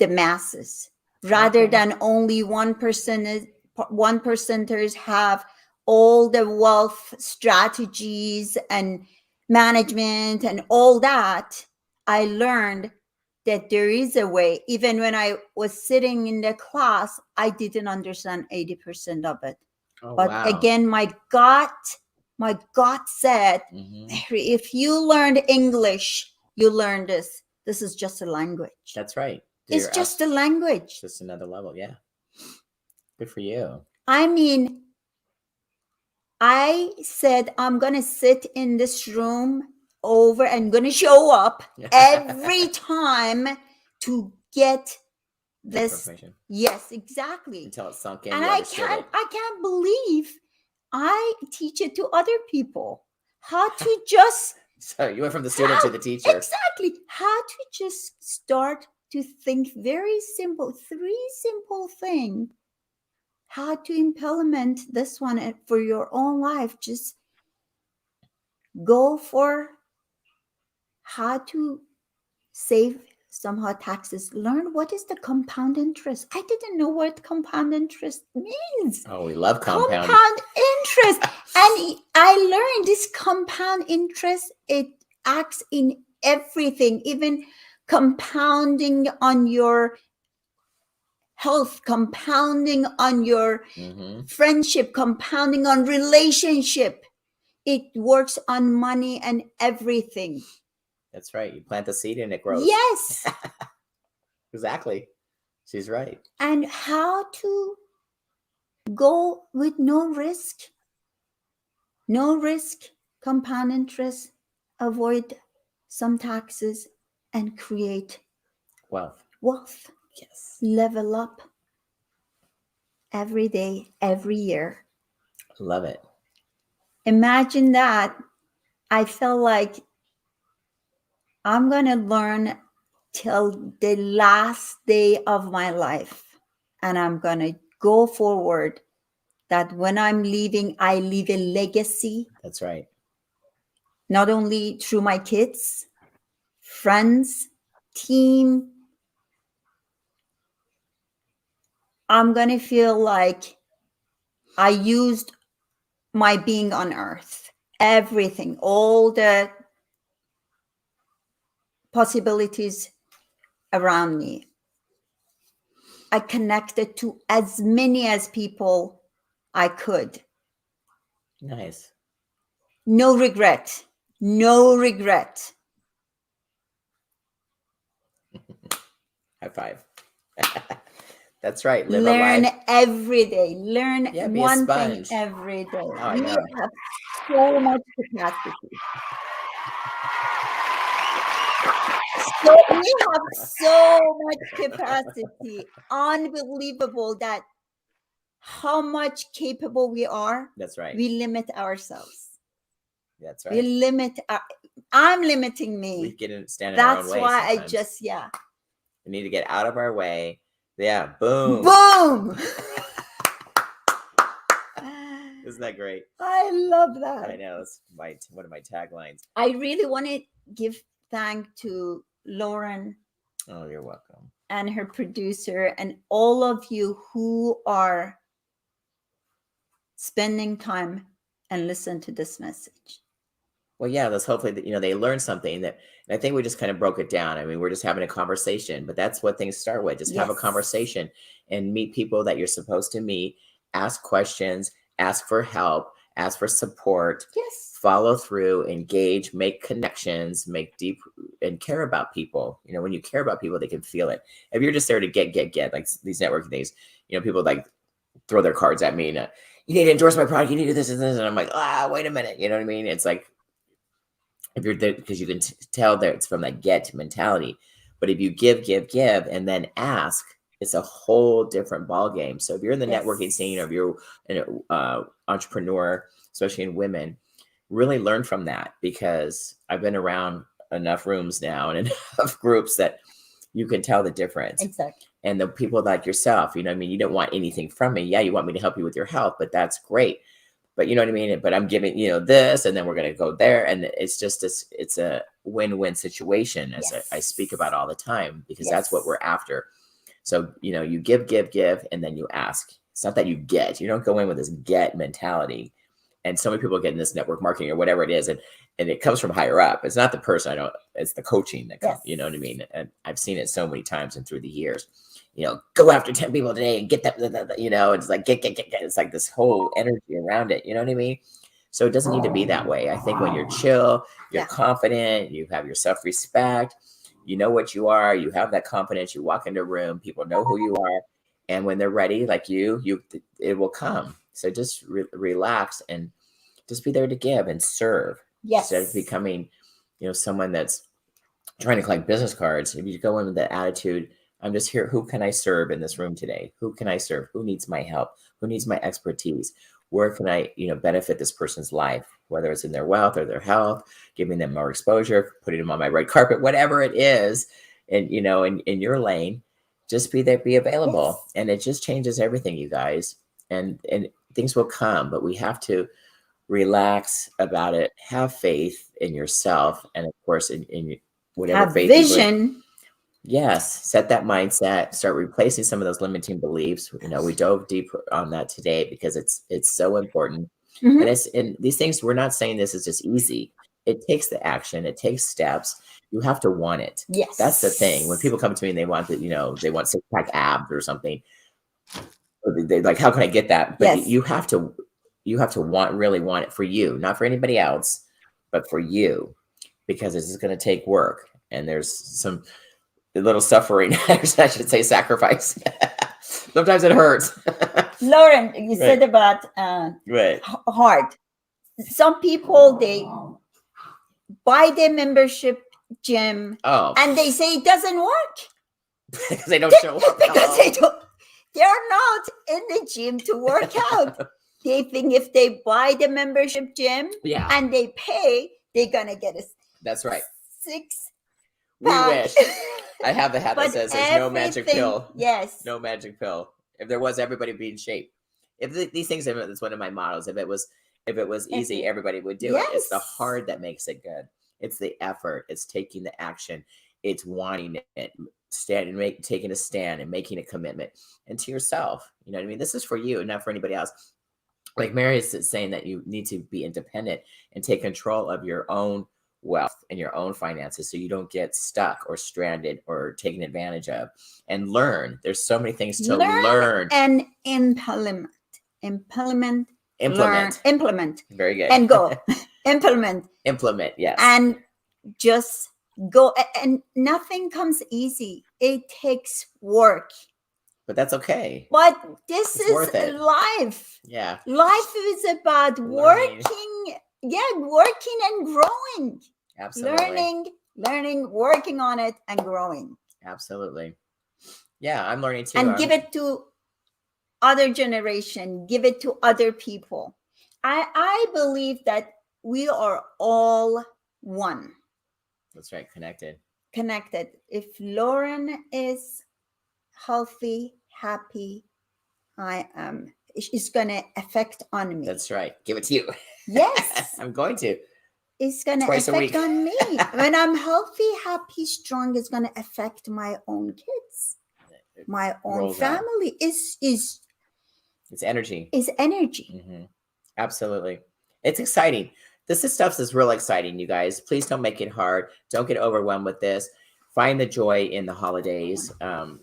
the masses rather than only 1%ers have all the wealth strategies and management and all that. I learned that there is a way. Even when I was sitting in the class, I didn't understand 80% of it. Again, my gut said, Mehri, if you learned English, you learn this. This is just a language. That's right. It's just a language. Just another level. Yeah. Good for you. I mean, I said, I'm going to sit in this room I'm going to show up every time to get this. Yes, exactly. Until it's sunk in. And I can't believe I teach it to other people. How to just. So you went from the student to the teacher. Exactly. How to just start to think very simple, 3 simple things. How to implement this one for your own life. Just go for how to save somehow taxes. Learn what is the compound interest. I didn't know what compound interest means. Oh, we love compound interest. And I learned this compound interest, it acts in everything, even compounding on your health, compounding on your friendship, compounding on relationship. It works on money and everything. That's right. You plant the seed and it grows. Yes. Exactly. She's right. And how to go with no risk, compound interest, avoid some taxes, and create wealth. Yes. Level up every day, every year. Love it. Imagine that. I felt like I'm going to learn till the last day of my life. And I'm going to go forward that when I'm leaving, I leave a legacy. That's right. Not only through my kids, friends, team. I'm going to feel like I used my being on earth, everything, all the possibilities around me. I connected to as many as people I could. Nice. No regret. No regret. High five. That's right. Live Learn a life. every day. Learn Be one thing every day. I We know. have so much capacity. So we have so much capacity. Unbelievable that how much capable we are. That's right. We limit ourselves. That's right. We limit. I'm limiting me. We get stand in our own way. That's why sometimes. We need to get out of our way. Yeah. Boom. Boom. Isn't that great? I love that. I know. It's one of my taglines. I really want to give thanks to Lauren. Oh, you're welcome. And her producer and all of you who are spending time and listen to this message. Well, yeah, let's hopefully that, they learn something and I think we just kind of broke it down. I mean, we're just having a conversation, but that's what things start with. Just have a conversation and meet people that you're supposed to meet, ask questions, ask for help, ask for support, follow through, engage, make connections, make deep and care about people. When you care about people, they can feel it. If you're just there to get, like these networking days, people like throw their cards at me and you need to endorse my product, you need to do this and this. And I'm like, wait a minute. You know what I mean? It's like, if you're there, because you can tell that it's from that get mentality. But if you give, and then ask, it's a whole different ball game. So if you're in the networking scene, or if you're an entrepreneur, especially in women, really learn from that, because I've been around enough rooms now and enough groups that you can tell the difference. Exactly. And the people like yourself, you don't want anything from me. Yeah, you want me to help you with your health, but that's great. But you know what I mean? But I'm giving, this, and then we're going to go there. And it's just it's a win-win situation, as I speak about all the time, because that's what we're after. So, you give, and then you ask. It's not that you get. You don't go in with this get mentality. And so many people get in this network marketing or whatever it is. And it comes from higher up. It's not the person. It's the coaching that comes, you know what I mean? And I've seen it so many times and through the years. Go after 10 people today and get that, it's like, get. It's like this whole energy around it. You know what I mean? So it doesn't need to be that way. I think when you're chill, you're confident, you have your self-respect, you know what you are, you have that confidence, you walk into a room, people know who you are. And when they're ready, like it will come. So just relax and just be there to give and serve. Instead of becoming, someone that's trying to collect business cards. If you go in with that attitude, I'm just here. Who can I serve in this room today? Who can I serve? Who needs my help? Who needs my expertise? Where can I, benefit this person's life, whether it's in their wealth or their health, giving them more exposure, putting them on my red carpet, whatever it is. And, in your lane, just be there, be available. And it just changes everything, you guys. And things will come, but we have to relax about it. Have faith in yourself. And of course, in whatever have faith vision. Yes, set that mindset, start replacing some of those limiting beliefs. We dove deep on that today because it's so important. And these things, we're not saying this is just easy. It takes the action, it takes steps. You have to want it. Yes. That's the thing. When people come to me and they want that, they want six-pack abs or something. They're like, how can I get that? But you have to really want it for you, not for anybody else, but for you, because this is going to take work. And there's some little suffering. I should say sacrifice. Sometimes it hurts. Lauren, you said about hard. Some people, they buy their membership gym and they say it doesn't work. Because they don't show up. Because They're not in the gym to work out. They think if they buy the membership gym and they pay, they're going to get a That's right. 6 We pack. wish. I have the hat that says there's no magic pill. Yes. No magic pill. If there was, everybody would be in shape. If these things, that's one of my mottos. If it was easy, everybody would do it. It's the hard that makes it good. It's the effort. It's taking the action. It's wanting it. Taking a stand and making a commitment. And to yourself. You know what I mean? This is for you, not for anybody else. Like Mary is saying that you need to be independent and take control of your own wealth and your own finances so you don't get stuck or stranded or taken advantage of, and learn. There's so many things to learn and implement. Very good. And go. Implement, yes. And just go. And nothing comes easy. It takes work. But that's okay. But this is life. Yeah. Life is about working. Yeah, working and growing. Absolutely. Learning, working on it and growing. Absolutely. Yeah, I'm learning too. And give it to other generation. Give it to other people. I believe that we are all one. That's right. Connected. If Lauren is healthy, happy, it's going to affect on me. That's right. Give it to you. Yes. I'm going to. It's going to affect on me. When I'm healthy, happy, strong, it's going to affect my own kids, my own family. It's energy. It's energy. Mm-hmm. Absolutely. It's exciting. This stuff is real exciting, you guys. Please don't make it hard. Don't get overwhelmed with this. Find the joy in the holidays.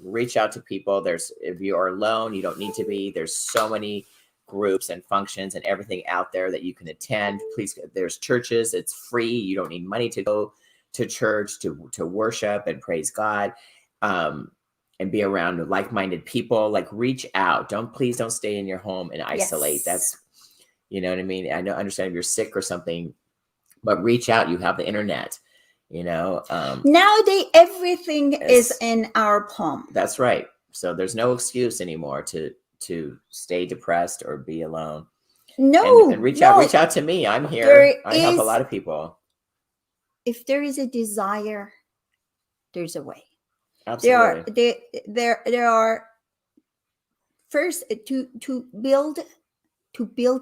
Reach out to people. If you are alone, you don't need to be. There's so many groups and functions and everything out there that you can attend. Please, there's churches. It's free. You don't need money to go to church to worship and praise God, and be around like-minded people. Like, reach out. Please don't stay in your home and isolate. Yes. That's, you know what I mean? I understand if you're sick or something, but reach out. You have the internet. Nowadays everything is in our palm. That's right. So there's no excuse anymore to stay depressed or be alone. No, and reach out to me. I'm here. I help a lot of people. If there is a desire, there's a way. Absolutely. There are first to build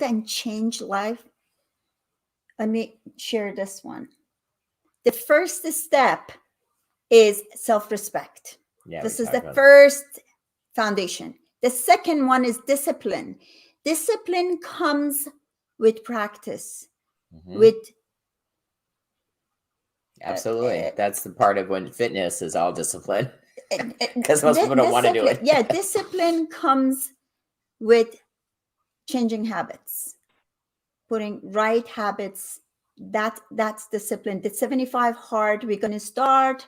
and change life. Let me share this one. The first step is self-respect. Yeah, this is the first foundation. The second one is discipline. Discipline comes with practice. Mm-hmm. Absolutely. That's the part of when fitness is all discipline. Because most people don't want to do it. Yeah, discipline comes with changing habits, putting right habits. That's discipline. The 75 hard we're going to start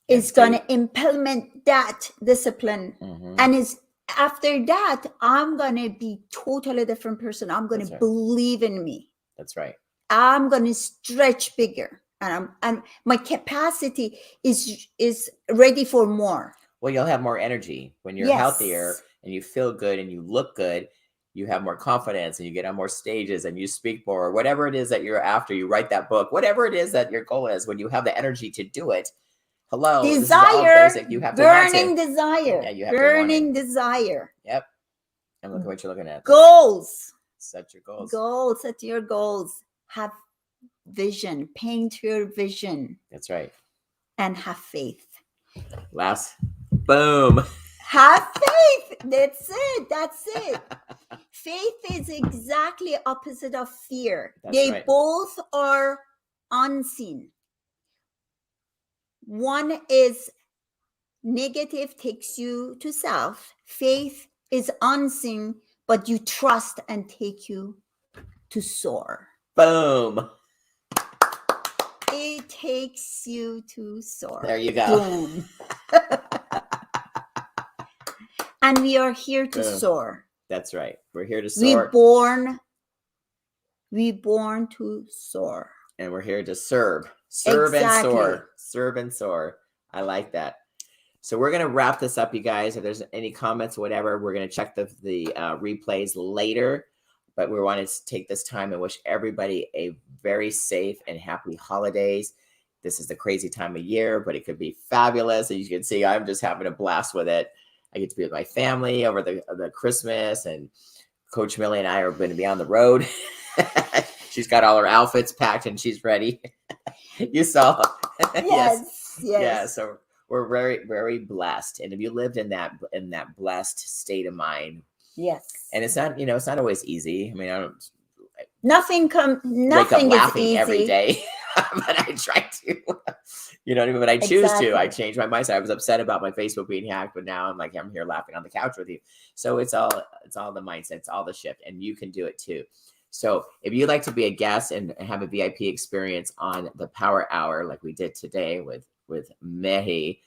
is going to implement that discipline. Mm-hmm. And after that, I'm going to be totally different person. I'm going to believe in me. That's right. I'm going to stretch bigger, and my capacity is ready for more. Well, you'll have more energy when you're healthier and you feel good and you look good. You have more confidence and you get on more stages and you speak more, whatever it is that you're after. You write that book, whatever it is that your goal is. When you have the energy to do it, desire, you have to burning desire. Yeah, you have burning desire. Yep. And look at what you're looking at. Goals. Set your goals. Set your goals. Have vision. Paint your vision. That's right. And have faith. Last. Boom. Have faith. That's it. Faith is exactly opposite of fear. They both are unseen. One is negative, takes you to self. Faith is unseen, but you trust and take you to soar. Boom. It takes you to soar. There you go. Boom. And we are here to soar. That's right. We're here to soar. We born to soar. And we're here to serve. Serve and soar. Serve and soar. I like that. So we're going to wrap this up, you guys. If there's any comments or whatever, we're going to check the replays later. But we wanted to take this time and wish everybody a very safe and happy holidays. This is the crazy time of year, but it could be fabulous. As you can see, I'm just having a blast with it. I get to be with my family over the Christmas, and Coach Millie and I are going to be on the road. She's got all her outfits packed and she's ready. You saw. Yes. Yeah, so we're very, very blessed. And if you lived in that blessed state of mind, yes. And it's not, it's not always easy. I mean, I don't nothing wake up laughing is easy every day, but I try to. You know what I mean? But I choose to. I changed my mindset. I was upset about my Facebook being hacked, but now I'm here laughing on the couch with you. So it's all the mindset. It's all the shift, and you can do it too. So if you'd like to be a guest and have a VIP experience on the Power Hour, like we did today with Mehri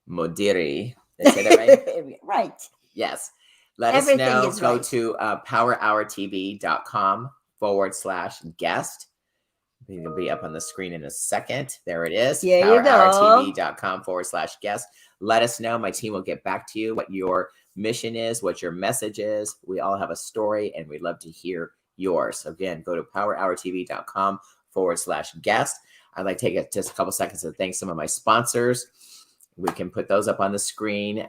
Modiri, did I say that right? Right. Yes. Let us know. Go to powerhourtv.com/guest. It'll be up on the screen in a second. There it is. There powerhourtv.com/guest. Let us know. My team will get back to you what your mission is, what your message is. We all have a story, and we'd love to hear yours. So again, go to powerhourtv.com/guest. I'd like to take just a couple seconds to thank some of my sponsors. We can put those up on the screen.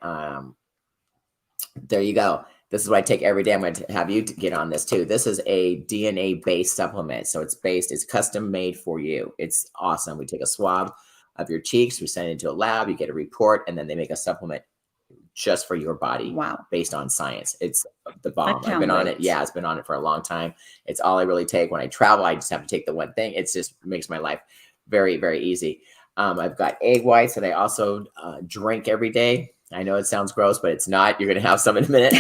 There you go. This is what I take every day. I'm going to have you get on this too. This is a DNA-based supplement. So it's custom made for you. It's awesome. We take a swab of your cheeks. We send it into a lab. You get a report, and then they make a supplement just for your body. Wow. Based on science. It's the bomb. I've been on it. Yeah, it's been on it for a long time. It's all I really take. When I travel, I just have to take the one thing. It just makes my life very, very easy. I've got egg whites that I also drink every day. I know it sounds gross, but it's not. You're going to have some in a minute.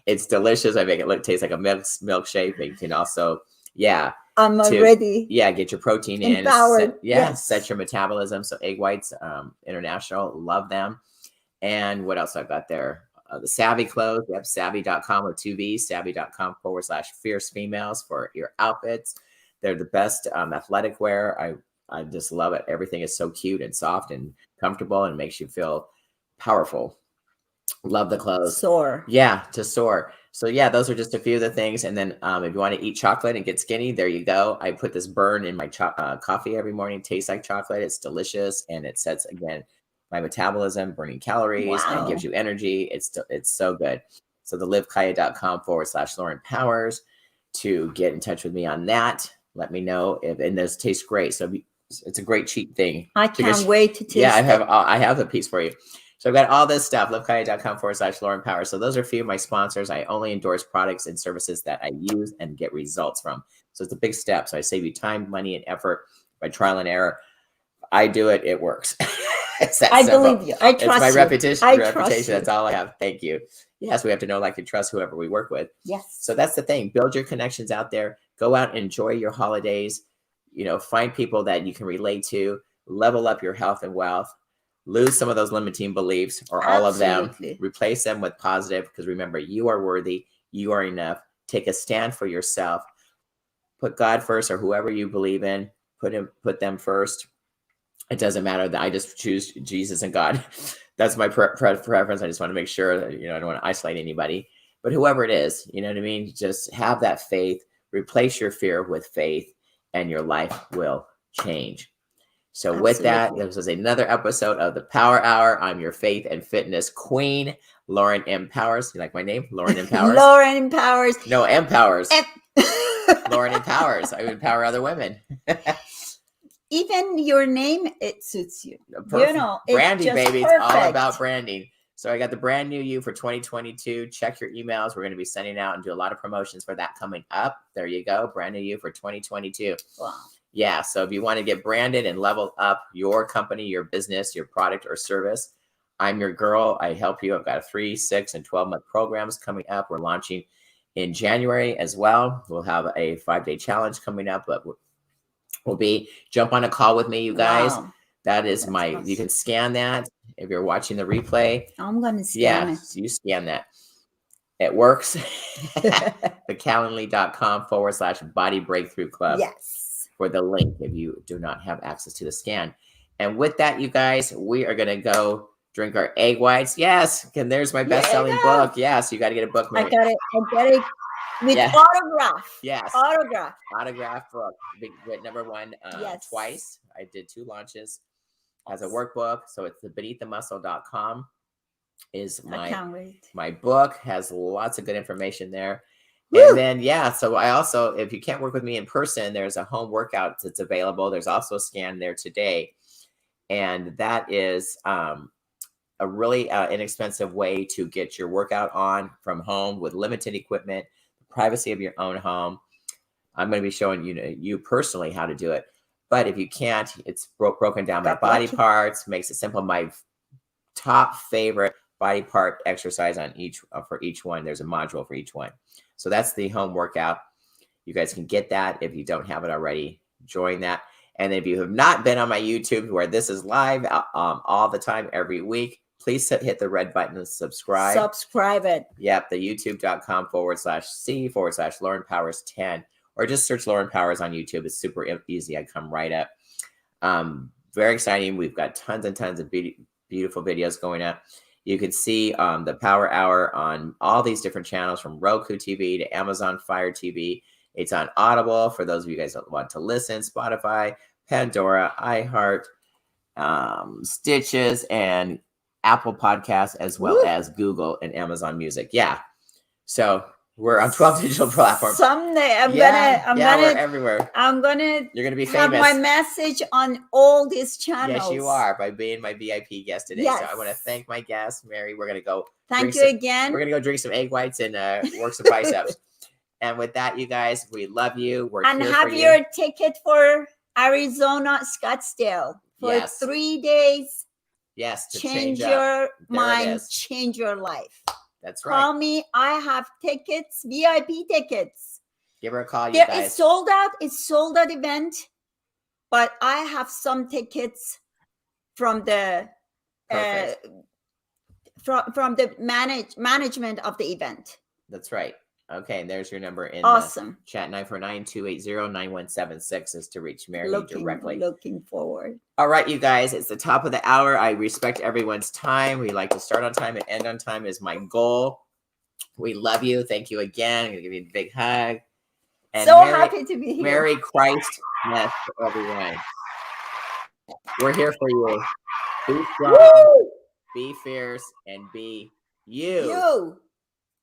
It's delicious. I make it taste like a milkshake. But you can also, I'm ready. Yeah, get your protein Empowered. in. Set your metabolism. So egg whites, international, love them. And what else I've got there? The Savvy clothes. We have savvy.com with 2 V's, savvy.com/fierce females for your outfits. They're the best athletic wear. I just love it. Everything is so cute and soft and comfortable and makes you feel powerful. Love the clothes. Soar. Yeah, to soar. So those are just a few of the things. And then if you want to eat chocolate and get skinny, there you go. I put this burn in my coffee every morning. Tastes like chocolate. It's delicious. And it sets, again, my metabolism, burning calories, and gives you energy. It's so good. So the livekaya.com/Lauren Powers to get in touch with me on that. Let me know and those taste great. So it's a great cheap thing. I can't wait to taste it. I have a piece for you. So I've got all this stuff, livekaya.com/Lauren Powers. So those are a few of my sponsors. I only endorse products and services that I use and get results from. So it's a big step. So I save you time, money, and effort by trial and error. I do it. It works. I believe you. I trust my you. reputation. Trust That's all I have. Thank you. Yes, we have to know, like, and trust whoever we work with. Yes. So that's the thing. Build your connections out there. Go out and enjoy your holidays. Find people that you can relate to. Level up your health and wealth. Lose some of those limiting beliefs, or all of them. Replace them with positive, because remember, you are worthy. You are enough. Take a stand for yourself. Put God first, or whoever you believe in. Put them first. It doesn't matter that I just choose Jesus and God. That's my preference. I just want to make sure that, I don't want to isolate anybody, but whoever it is, you know what I mean? Just have that faith, replace your fear with faith, and your life will change. So with that, this was another episode of the Power Hour. I'm your faith and fitness queen, Lauren M. Powers. You like my name? Lauren M. Powers? Lauren M. Powers. No, M. Powers. Lauren M. Powers. I empower other women. Even your name, it suits you. Perfect. Branding, baby. It's all about branding. So I got the brand new you for 2022. Check your emails. We're going to be sending out and do a lot of promotions for that coming up. There you go. Brand new you for 2022. Wow. Yeah. So if you want to get branded and level up your company, your business, your product or service, I'm your girl. I help you. I've got 3, 6, and 12-month programs coming up. We're launching in January as well. We'll have a 5-day challenge coming up, but will be jump on a call with me, you guys. Wow. That's awesome. You can scan that if you're watching the replay. I'm going to scan it. You scan that. It works. The Calendly.com/Body Breakthrough Club. Yes. For the link if you do not have access to the scan. And with that, you guys, we are going to go drink our egg whites. Yes. And there's my best-selling book. Yes. You got to get a book, Mary. I got it with autograph. Yes. Autograph book. Went number one twice. I did 2 launches as a workbook. So it's the beneaththemuscle.com is my book. Has lots of good information there. Woo! And then, so I also, if you can't work with me in person, there's a home workout that's available. There's also a scan there today. And that is a really inexpensive way to get your workout on from home with limited equipment, the privacy of your own home. I'm going to be showing you personally how to do it. But if you can't, it's broken down by body parts, makes it simple. My top favorite body part exercise on for each one. There's a module for each one. So that's the home workout. You guys can get that if you don't have it already. Join that. And if you have not been on my YouTube, where this is live all the time, every week, please hit the red button and subscribe. Subscribe it. Yep, the youtube.com/C/Lauren Powers 10. Or just search Lauren Powers on YouTube. It's super easy. I come right up. Very exciting. We've got tons and tons of beautiful videos going up. You can see the Power Hour on all these different channels, from Roku TV to Amazon Fire TV. It's on Audible for those of you guys that want to listen, Spotify, Pandora, iHeart, Stitches, and Apple Podcasts, as well as Google and Amazon Music. Yeah. So we're on 12 digital platforms. Someday I'm gonna we're everywhere. You're gonna be famous. Have my message on all these channels. Yes, you are, by being my VIP guest today. Yes. So I want to thank my guest, Mary. We're gonna go. Thank you again. We're gonna go drink some egg whites and work some biceps. And with that, you guys, we love you. We're and here have for you. Your ticket for Arizona, Scottsdale for 3 days. Yes, to change your mind, change your life. That's right. Call me. I have tickets, VIP tickets. Give her a call, you guys. It's sold out. It's sold out event, but I have some tickets from the from the management of the event. That's right. Okay, and there's your number in the chat. 949-280-9176 is to reach Mary directly. Looking forward. All right, you guys, it's the top of the hour. I respect everyone's time. We like to start on time and end on time is my goal. We love you. Thank you again. I'm going to give you a big hug. And happy to be here. Merry Christmas to everyone. We're here for you. Be strong, be fierce, and be you.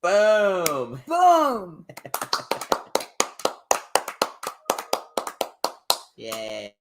Boom. Boom. Yay.